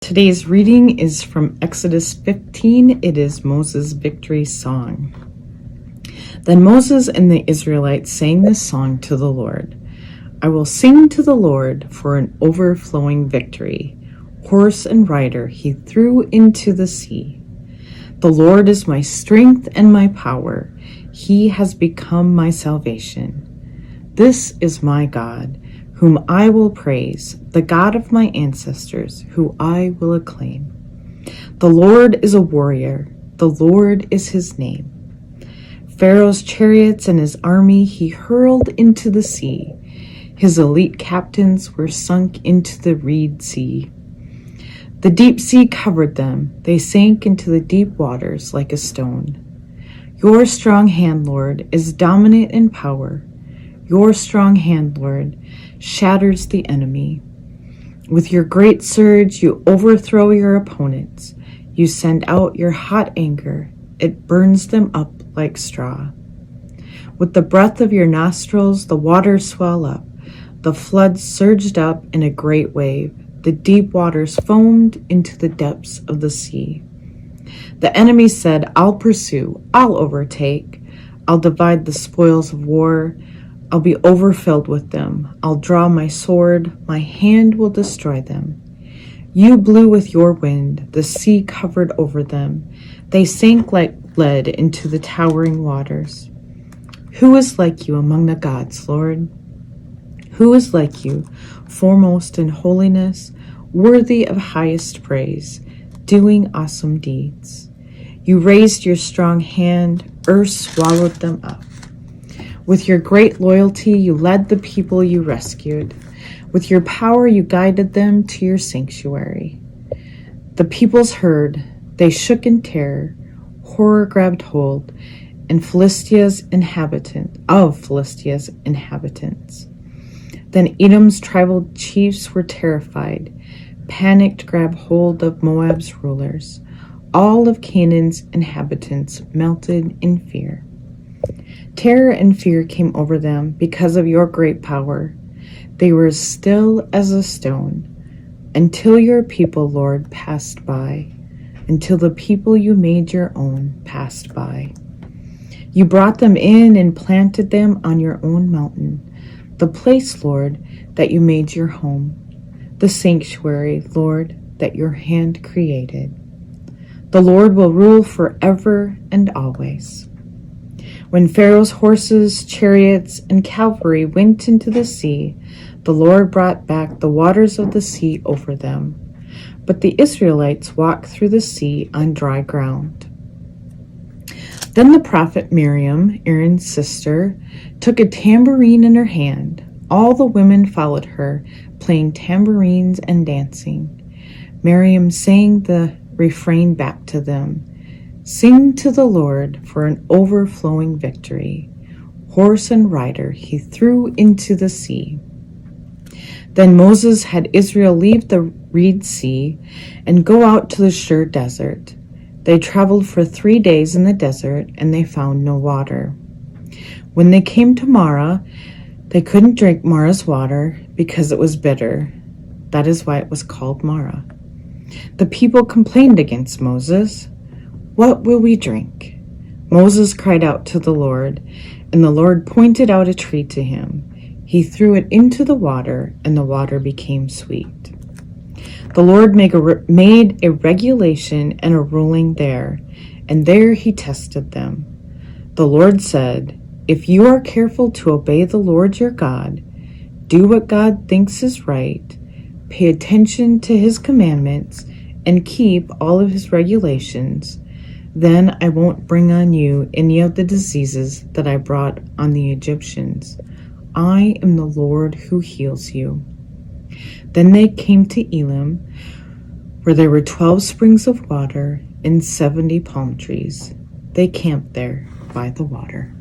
Today's reading is from Exodus 15. It is Moses' victory song. Then Moses and the Israelites sang this song to the Lord. I will sing to the Lord for an overflowing victory. Horse and rider he threw into the sea. The Lord is my strength and my power. He has become my salvation. This is my God, whom I will praise, the God of my ancestors, who I will acclaim. The Lord is a warrior. The Lord is his name. Pharaoh's chariots and his army he hurled into the sea. His elite captains were sunk into the Reed Sea. The deep sea covered them. They sank into the deep waters like a stone. Your strong hand, Lord, is dominant in power. Your strong hand, Lord, shatters the enemy. With your great surge, you overthrow your opponents. You send out your hot anger. It burns them up like straw. With the breath of your nostrils, the waters swell up. The floods surged up in a great wave. The deep waters foamed into the depths of the sea. The enemy said, I'll pursue, I'll overtake. I'll divide the spoils of war. I'll be overfilled with them. I'll draw my sword. My hand will destroy them. You blew with your wind. The sea covered over them. They sank like lead into the towering waters. Who is like you among the gods, Lord? Who is like you, foremost in holiness, worthy of highest praise, doing awesome deeds? You raised your strong hand. Earth swallowed them up. With your great loyalty, you led the people you rescued. With your power, you guided them to your sanctuary. The peoples heard. They shook in terror. Horror grabbed hold, and Philistia's inhabitants. Then Edom's tribal chiefs were terrified. Panic grabbed hold of Moab's rulers. All of Canaan's inhabitants melted in fear. Terror and fear came over them because of your great power. They were as still as a stone until your people, Lord, passed by, until the people you made your own passed by. You brought them in and planted them on your own mountain, the place, Lord, that you made your home, the sanctuary, Lord, that your hand created. The Lord will rule forever and always. When Pharaoh's horses, chariots, and cavalry went into the sea, the Lord brought back the waters of the sea over them. But the Israelites walked through the sea on dry ground. Then the prophet Miriam, Aaron's sister, took a tambourine in her hand. All the women followed her, playing tambourines and dancing. Miriam sang the refrain back to them. Sing to the Lord for an overflowing victory. Horse and rider he threw into the sea. Then Moses had Israel leave the Reed Sea and go out to the Shur desert. They traveled for 3 days in the desert, and they found no water. When they came to Marah, they couldn't drink Marah's water because it was bitter. That is why it was called Marah. The people complained against Moses. What will we drink? Moses cried out to the Lord, and the Lord pointed out a tree to him. He threw it into the water, and the water became sweet. The Lord made a regulation and a ruling there, and there he tested them. The Lord said, if you are careful to obey the Lord your God, do what God thinks is right, pay attention to his commandments, and keep all of his regulations, then I won't bring on you any of the diseases that I brought on the Egyptians. I am the Lord who heals you. Then they came to Elim, where there were 12 springs of water and 70 palm trees. They camped there by the water.